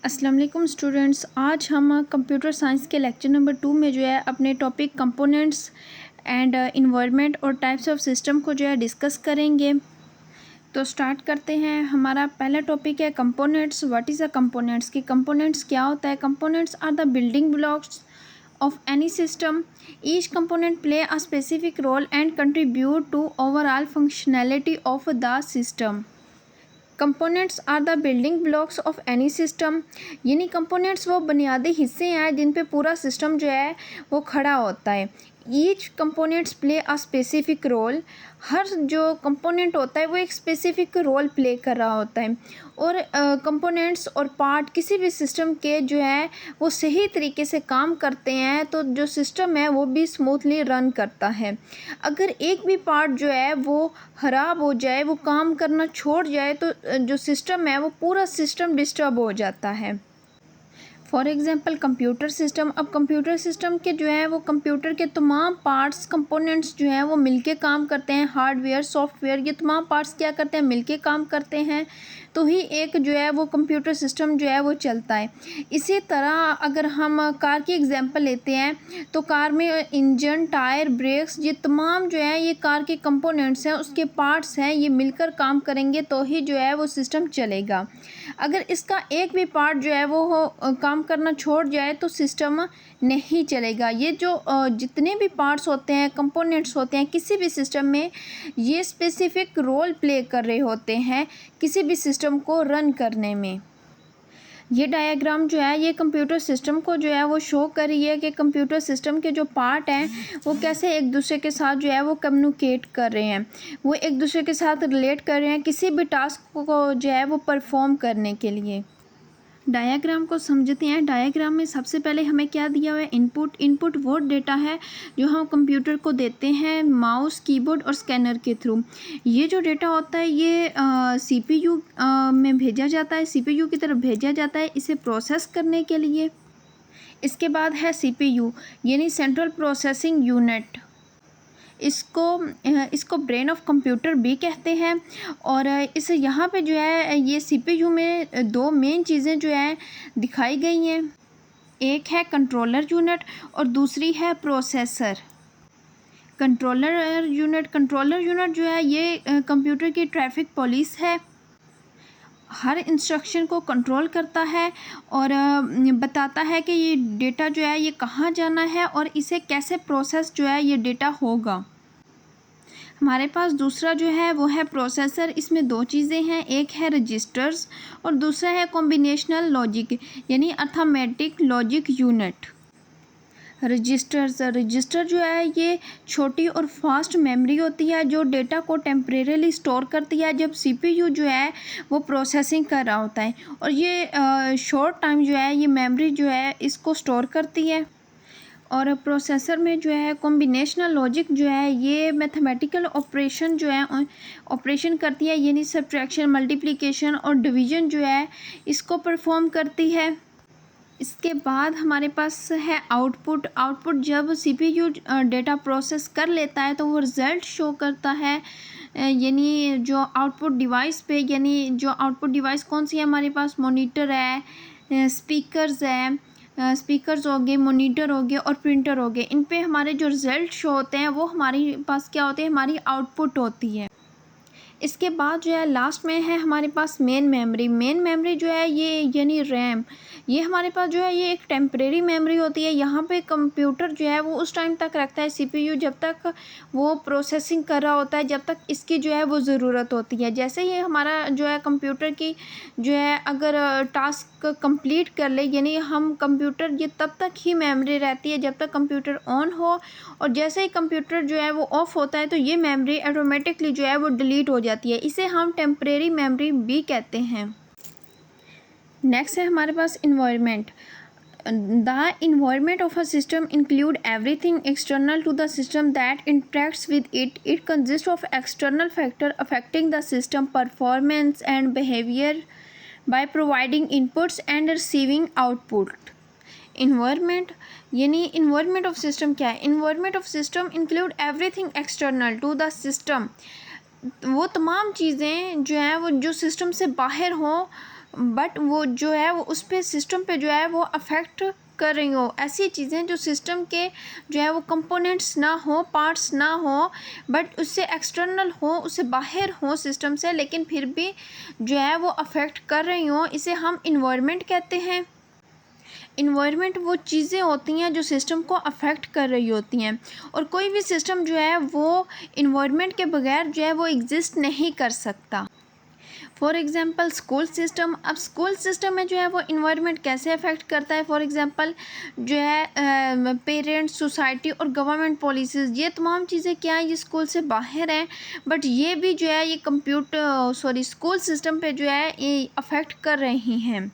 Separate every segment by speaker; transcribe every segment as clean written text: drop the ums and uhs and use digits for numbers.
Speaker 1: अस्सलाम वालेकुम स्टूडेंट्स। आज हम कंप्यूटर साइंस के लेक्चर नंबर 2 में जो है अपने टॉपिक कंपोनेंट्स एंड इन्वायरमेंट और टाइप्स ऑफ सिस्टम को जो है डिस्कस करेंगे। तो स्टार्ट करते हैं। हमारा पहला टॉपिक है components. What is a components, कि कंपोनेंट्स क्या होता है। Components are the building blocks of any system. Each component play a specific role and contribute to overall functionality of the system. Components are the building blocks of any system, यानी components वो बुनियादी हिस्से हैं जिन पे पूरा system जो है वो खड़ा होता है। Each components play a specific role, हर जो कंपोनेंट होता है वो एक स्पेसिफिक रोल प्ले कर रहा होता है। और कंपोनेंट्स और पार्ट किसी भी सिस्टम के जो है वो सही तरीके से काम करते हैं तो जो सिस्टम है वो भी स्मूथली रन करता है। अगर एक भी पार्ट जो है वो ख़राब हो जाए, वो काम करना छोड़ जाए, तो जो सिस्टम है वो पूरा सिस्टम डिस्टर्ब हो जाता है। For example computer system. अब कंप्यूटर सिस्टम के जो है वो कंप्यूटर के तमाम पार्ट्स कंपोनेंट्स जो हैं वो मिलके काम करते हैं। हार्डवेयर, सॉफ्टवेयर, ये तमाम पार्ट्स क्या करते हैं, मिलके काम करते हैं, तो ही एक जो है वो कंप्यूटर सिस्टम जो है वो चलता है। इसी तरह अगर हम कार की एग्जांपल लेते हैं तो कार में इंजन, टायर, ब्रेक्स, ये तमाम जो है ये कार के कंपोनेंट्स हैं, उसके पार्ट्स हैं, ये मिलकर काम करेंगे तो ही जो है वो सिस्टम चलेगा। अगर इसका एक भी पार्ट जो है वो काम करना छोड़ जाए तो सिस्टम नहीं चलेगा। ये जो जितने भी पार्ट्स होते हैं, कंपोनेंट्स होते हैं किसी भी सिस्टम में, ये स्पेसिफिक रोल प्ले कर रहे होते हैं किसी भी सिस्टम को रन करने में। ये डायग्राम जो है ये कंप्यूटर सिस्टम को जो है वो शो कर रही है कि कंप्यूटर सिस्टम के जो पार्ट हैं वो कैसे एक दूसरे के साथ जो है वो कम्युनिकेट कर रहे हैं, वो एक दूसरे के साथ रिलेट कर रहे हैं किसी भी टास्क को जो है वो परफॉर्म करने के लिए। डायग्राम को समझते हैं। डायग्राम में सबसे पहले हमें क्या दिया हुआ है, इनपुट वो डेटा है जो हम कंप्यूटर को देते हैं माउस, कीबोर्ड और स्कैनर के थ्रू। ये जो डेटा होता है ये सीपीयू में भेजा जाता है, सीपीयू की तरफ भेजा जाता है इसे प्रोसेस करने के लिए। इसके बाद है सीपीयू यानी सेंट्रल प्रोसेसिंग यूनिट, इसको ब्रेन ऑफ कंप्यूटर भी कहते हैं। और इस यहाँ पे जो है ये सीपीयू में दो मेन चीज़ें जो हैं दिखाई गई हैं, एक है कंट्रोलर यूनिट और दूसरी है प्रोसेसर। कंट्रोलर यूनिट जो है ये कंप्यूटर की ट्रैफिक पुलिस है, हर इंस्ट्रक्शन को कंट्रोल करता है और बताता है कि ये डेटा जो है ये कहाँ जाना है और इसे कैसे प्रोसेस जो है ये डेटा होगा। हमारे पास दूसरा जो है वो है प्रोसेसर। इसमें दो चीज़ें हैं, एक है रजिस्टर्स और दूसरा है कॉम्बिनेशनल लॉजिक यानी अर्थमेटिक लॉजिक यूनिट। रजिस्टर जो है ये छोटी और फास्ट मेमोरी होती है जो डेटा को टेम्परेरीली स्टोर करती है जब सीपीयू जो है वो प्रोसेसिंग कर रहा होता है, और ये शॉर्ट टाइम जो है ये मेमोरी जो है इसको स्टोर करती है। और प्रोसेसर में जो है कॉम्बिनेशनल लॉजिक जो है ये मैथमेटिकल ऑपरेशन जो है ऑपरेशन करती है, यानी सब्ट्रैक्शन, मल्टीप्लिकेशन और डिवीजन जो है इसको परफॉर्म करती है। इसके बाद हमारे पास है आउटपुट जब सीपीयू डेटा प्रोसेस कर लेता है तो वो रिज़ल्ट शो करता है, यानी जो आउटपुट डिवाइस पे, यानी जो आउटपुट डिवाइस कौन सी है हमारे पास, मॉनिटर है, स्पीकर्स हो गए, मॉनिटर हो गए और प्रिंटर हो गए। इन पे हमारे जो रिज़ल्ट शो होते हैं वो हमारे पास क्या होते हैं, हमारी आउटपुट होती है। इसके बाद जो है लास्ट में है हमारे पास मेन मेमोरी जो है ये यानी रैम, ये हमारे पास जो है ये एक टेम्परेरी मेमोरी होती है। यहाँ पे कंप्यूटर जो है वो उस टाइम तक रखता है सीपीयू जब तक वो प्रोसेसिंग कर रहा होता है, जब तक इसकी जो है वो ज़रूरत होती है। जैसे ही हमारा जो है कंप्यूटर की जो है अगर टास्क कंप्लीट कर ले, यानी हम कंप्यूटर ये तब तक ही मेमोरी रहती है जब तक कंप्यूटर ऑन हो, और जैसे ही कंप्यूटर जो है वो ऑफ होता है तो ये मेमोरी ऑटोमेटिकली जो है वो डिलीट हो जाती है। इसे हम टेम्परेरी मेमोरी भी कहते हैं। नेक्स्ट है हमारे पास environment. The environment of a system include everything external to the system that interacts with it consist of external factor affecting the system performance and behaviour by providing inputs and receiving output. Environment यानी environment of system क्या है, environment of system include everything external to the system, वो तमाम चीज़ें जो हैं वो जो सिस्टम से बाहर हों बट वो जो है वो उस पे सिस्टम पे जो है वो अफेक्ट कर रही हो। ऐसी चीज़ें जो सिस्टम के जो है वो कंपोनेंट्स ना हो, पार्ट्स ना हो, बट उससे एक्सटर्नल हो, उससे बाहर हो सिस्टम से, लेकिन फिर भी जो है वो अफेक्ट कर रही हो, इसे हम इन्वायरमेंट कहते हैं। इन्वायरमेंट वो चीज़ें होती हैं जो सिस्टम को अफेक्ट कर रही होती हैं, और कोई भी सिस्टम जो है वो इन्वायरमेंट के बगैर जो है वो एग्जिस्ट नहीं कर सकता। For example school system. अब स्कूल सिस्टम में जो है वो इन्वायरमेंट कैसे अफेक्ट करता है, फॉर एग्ज़ाम्पल जो है पेरेंट्स, सोसाइटी और गवर्नमेंट पॉलिसीज़, ये तमाम चीज़ें क्या है, ये स्कूल से बाहर हैं, बट ये भी जो है ये स्कूल सिस्टम पे जो है ये अफेक्ट कर रही हैं।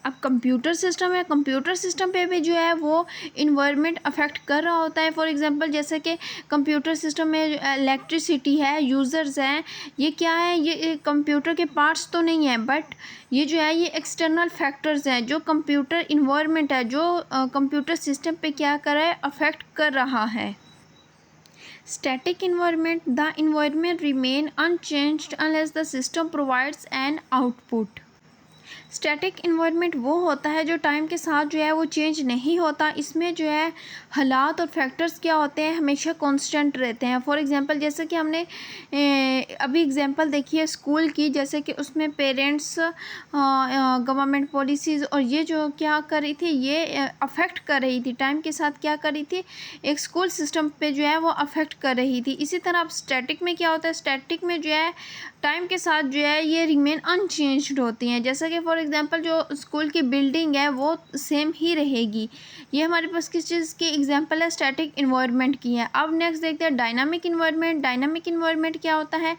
Speaker 1: अब कंप्यूटर सिस्टम है, कंप्यूटर सिस्टम पे भी जो है वो इन्वायरमेंट अफेक्ट कर रहा होता है। फॉर एग्जांपल जैसे कि कंप्यूटर सिस्टम में इलेक्ट्रिसिटी है, यूज़र्स हैं, ये क्या है, ये कंप्यूटर के पार्ट्स तो नहीं है, बट ये जो है ये एक्सटर्नल फैक्टर्स हैं जो कंप्यूटर इन्वायरमेंट है, जो कंप्यूटर सिस्टम पे क्या कर रहा है, अफेक्ट कर रहा है। Static environment, the environment remain unchanged unless the system provides an output. Static environment वो होता है जो टाइम के साथ जो है वो चेंज नहीं होता। इसमें जो है हालात और फैक्टर्स क्या होते हैं, हमेशा कांस्टेंट रहते हैं। फॉर एग्जांपल जैसे कि हमने अभी एग्जांपल देखी है स्कूल की, जैसे कि उसमें पेरेंट्स, गवर्नमेंट पॉलिसीज़ और ये जो क्या कर रही थी, ये अफेक्ट कर रही थी, टाइम के साथ क्या कर रही थी, एक स्कूल सिस्टम पे जो है वो अफेक्ट कर रही थी। इसी तरह अब स्टैटिक में क्या होता है, स्टैटिक में जो है टाइम के साथ जो है ये रिमेन अनचेंज्ड होती हैं। जैसा कि फॉर एग्जांपल जो स्कूल की बिल्डिंग है वो सेम ही रहेगी। ये हमारे पास किस चीज़ की एग्जांपल है, स्टैटिक इन्वायरमेंट की है। अब नेक्स्ट देखते हैं डायनामिक इन्वायरमेंट। डायनामिक इन्वायरमेंट क्या होता है,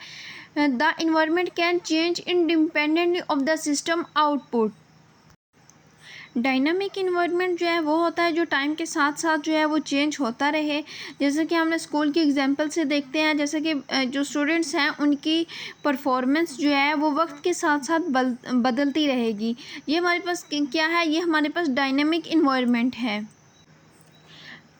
Speaker 1: the environment can change independently of the system output. Dynamic environment जो है वो होता है जो टाइम के साथ साथ जो है वो चेंज होता रहे। जैसे कि हमने स्कूल की एग्जांपल से देखते हैं, जैसे कि जो स्टूडेंट्स हैं उनकी परफॉर्मेंस जो है वो वक्त के साथ साथ बदलती रहेगी। ये हमारे पास क्या है, ये हमारे पास डायनामिक इन्वायरमेंट है।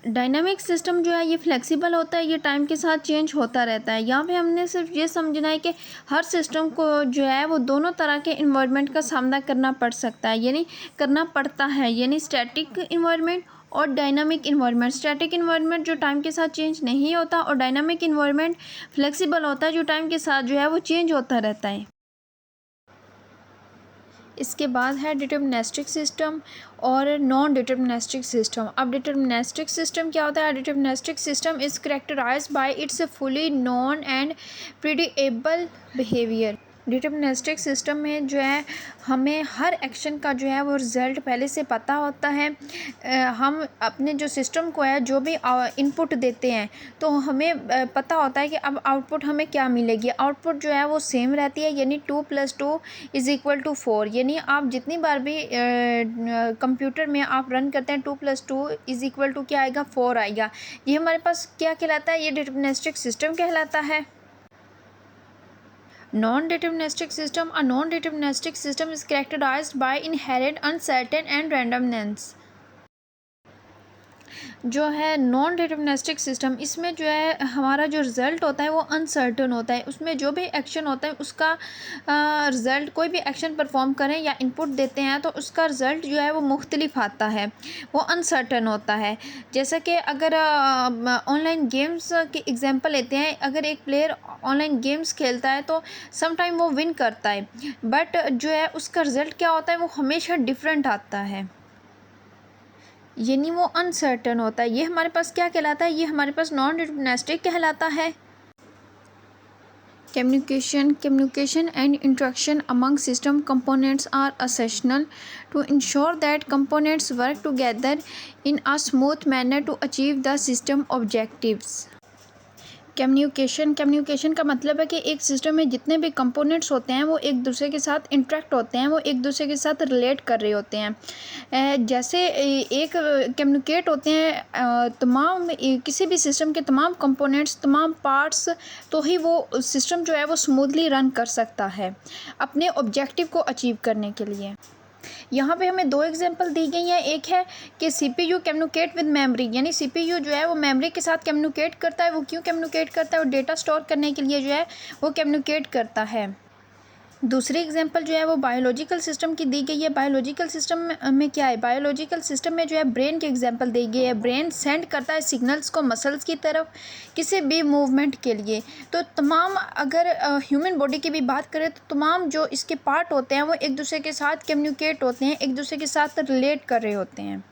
Speaker 1: डायनामिक सिस्टम जो है ये फ्लेक्सिबल होता है, ये टाइम के साथ चेंज होता रहता है। यहाँ पे हमने सिर्फ ये समझना है कि हर सिस्टम को जो है वो दोनों तरह के इन्वायरमेंट का सामना करना पड़ सकता है, यानी करना पड़ता है, यानी स्टैटिक इन्वायरमेंट और डायनामिक इन्वायरमेंट। स्टैटिक इन्वायरमेंट जो टाइम के साथ चेंज नहीं होता, और डायनामिक इन्वायरमेंट फ्लेक्सिबल होता है जो टाइम के साथ जो है वो चेंज होता रहता है। इसके बाद है डिटर्मिनिस्टिक सिस्टम और नॉन डिटर्मिनिस्टिक सिस्टम। अब डिटर्मिनिस्टिक सिस्टम क्या होता है, deterministic system is characterised by its fully known and predictable behaviour. Deterministic system में जो है हमें हर एक्शन का जो है वो रिज़ल्ट पहले से पता होता है। हम अपने जो सिस्टम को है जो भी इनपुट देते हैं तो हमें पता होता है कि अब आउटपुट हमें क्या मिलेगी। आउटपुट जो है वो सेम रहती है, यानी 2 + 2 = 4। यानी आप जितनी बार भी कंप्यूटर में आप रन करते हैं 2 + 2 = क्या आएगा, 4 आएगा। ये हमारे पास क्या कहलाता है, ये डिटर्मिनिस्टिक सिस्टम कहलाता है। Non-deterministic system. A non-deterministic system is characterized by inherent uncertainty and randomness. जो है नॉन डिटर्मिनिस्टिक सिस्टम, इसमें जो है हमारा जो रिज़ल्ट होता है वो अनसर्टन होता है। उसमें जो भी एक्शन होता है उसका रिज़ल्ट, कोई भी एक्शन परफॉर्म करें या इनपुट देते हैं तो उसका रिज़ल्ट जो है वो मुख्तलिफ आता है, वो अनसर्टन होता है। जैसे कि अगर ऑनलाइन गेम्स की एग्जांपल लेते हैं, अगर एक प्लेयर ऑनलाइन गेम्स खेलता है तो सम टाइम वो विन करता है, बट जो है उसका रिज़ल्ट क्या होता है वो हमेशा डिफरेंट आता है, यानी वो अनसर्टन होता है। ये हमारे पास क्या कहलाता है, ये हमारे पास नॉन डिटर्मिनिस्टिक कहलाता है। Communication and interaction among system components are essential to ensure that components work together in a smooth manner to achieve the system objectives. Communication का मतलब है कि एक सिस्टम में जितने भी कंपोनेंट्स होते हैं वो एक दूसरे के साथ इंटरेक्ट होते हैं, वो एक दूसरे के साथ रिलेट कर रहे होते हैं। जैसे एक कम्युनिकेट होते हैं तमाम किसी भी सिस्टम के तमाम कंपोनेंट्स, तमाम पार्ट्स, तो ही वो सिस्टम जो है वो स्मूथली रन कर सकता है अपने ऑब्जेक्टिव को अचीव करने के लिए। यहाँ पे हमें 2 एग्जांपल दी गई हैं। एक है कि CPU कम्युनिकेट विद मेमोरी, यानी CPU जो है वो मेमोरी के साथ कम्युनिकेट करता है। वो क्यों कम्युनिकेट करता है, वो डेटा स्टोर करने के लिए जो है वो कम्युनिकेट करता है। दूसरी एग्जांपल जो है वो बायोलॉजिकल सिस्टम की दी गई है। बायोलॉजिकल सिस्टम में क्या है, बायोलॉजिकल सिस्टम में जो है ब्रेन की एग्जांपल दी गई है। ब्रेन सेंड करता है सिग्नल्स को मसल्स की तरफ किसी भी मूवमेंट के लिए। तो तमाम अगर ह्यूमन बॉडी की भी बात करें तो तमाम जो इसके पार्ट होते हैं वो एक दूसरे के साथ कम्युनिकेट होते हैं, एक दूसरे के साथ रिलेट कर रहे होते हैं।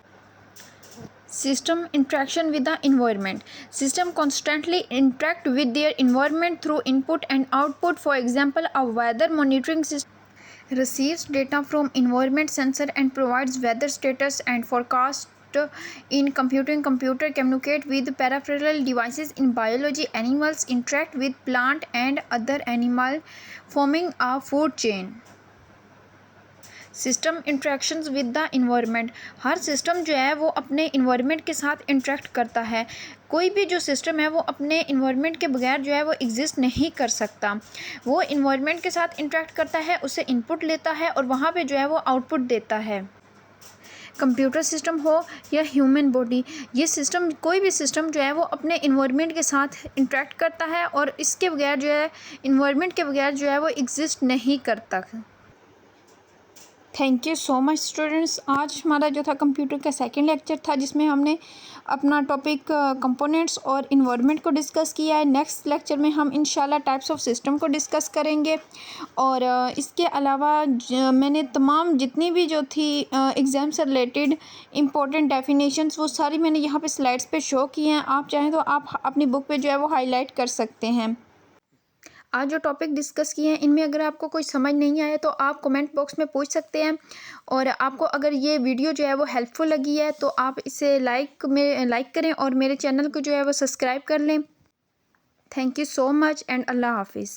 Speaker 1: System interaction with the environment. System constantly interact with their environment through input and output. For example, a weather monitoring system receives data from environment sensor and provides weather status and forecast. In computing, computer communicate with peripheral devices. In biology, animals interact with plant and other animal, forming a food chain. System interactions with the environment. Her system जो है वो अपने environment के साथ interact करता है। कोई भी जो सिस्टम है वो अपने इन्वायरमेंट के बगैर जो है वो एग्जिस्ट नहीं कर सकता। वो इन्वायरमेंट के साथ इंट्रैक्ट करता है, उससे इनपुट लेता है और वहाँ पे जो है वो आउटपुट देता है। कंप्यूटर सिस्टम हो या ह्यूमन बॉडी, ये सिस्टम कोई भी सिस्टम जो है वो अपने इन्वायरमेंट के साथ इंट्रैक्ट करता है और इसके बगैर जो है इन्वायरमेंट के बगैर जो है वो एग्जिस्ट नहीं करता। Thank you so much students. आज हमारा जो था कंप्यूटर का सेकंड लेक्चर था जिसमें हमने अपना टॉपिक कंपोनेंट्स और इन्वायरमेंट को डिस्कस किया है। नेक्स्ट लेक्चर में हम इंशाल्लाह टाइप्स ऑफ सिस्टम को डिस्कस करेंगे और इसके अलावा मैंने तमाम जितनी भी जो थी एग्ज़ाम से रिलेटेड इम्पोर्टेंट डेफिनेशंस वो सारी मैंने यहाँ पे स्लाइड्स पे शो की हैं। आप चाहें तो आप अपनी बुक पे जो है वो हाईलाइट कर सकते हैं। आज जो टॉपिक डिस्कस किए हैं इनमें अगर आपको कोई समझ नहीं आया तो आप कमेंट बॉक्स में पूछ सकते हैं। और आपको अगर ये वीडियो जो है वो हेल्पफुल लगी है तो आप इसे लाइक करें और मेरे चैनल को जो है वो सब्सक्राइब कर लें। Thank you so much and Allah हाफिज़।